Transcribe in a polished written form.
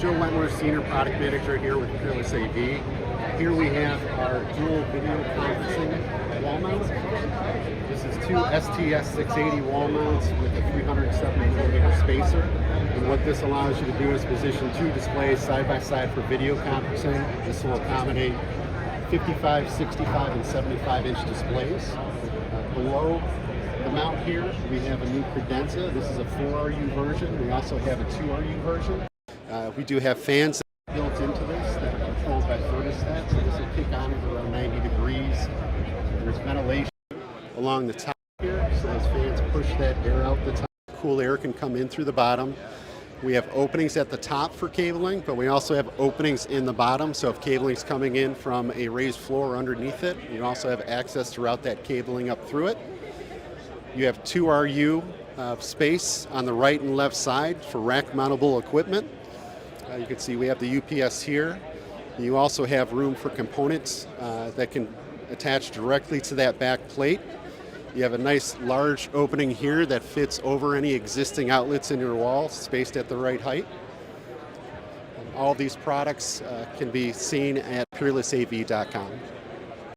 Joe Wentworth, Senior Product Manager here with Peerless-AV. Here we have our dual video conferencing wall mounts. This is two STS680 wall mounts with a 370mm spacer. And what this allows you to do is position two displays side by side for video conferencing. This will accommodate 55, 65, and 75-inch displays. Below the mount here, we have a new credenza. This is a 4RU version. We also have a 2RU version. We do have fans built into this that are controlled by thermostat, so this will kick on at around 90 degrees. There's ventilation along the top here, so those fans push that air out the top. Cool air can come in through the bottom. We have openings at the top for cabling, but we also have openings in the bottom, so if cabling's coming in from a raised floor underneath it, you also have access to route that cabling up through it. You have 2RU space on the right and left side for rack mountable equipment. You can see we have the UPS here. You also have room for components that can attach directly to that back plate. You have a nice large opening here that fits over any existing outlets in your wall, spaced at the right height. And all these products can be seen at peerlessav.com.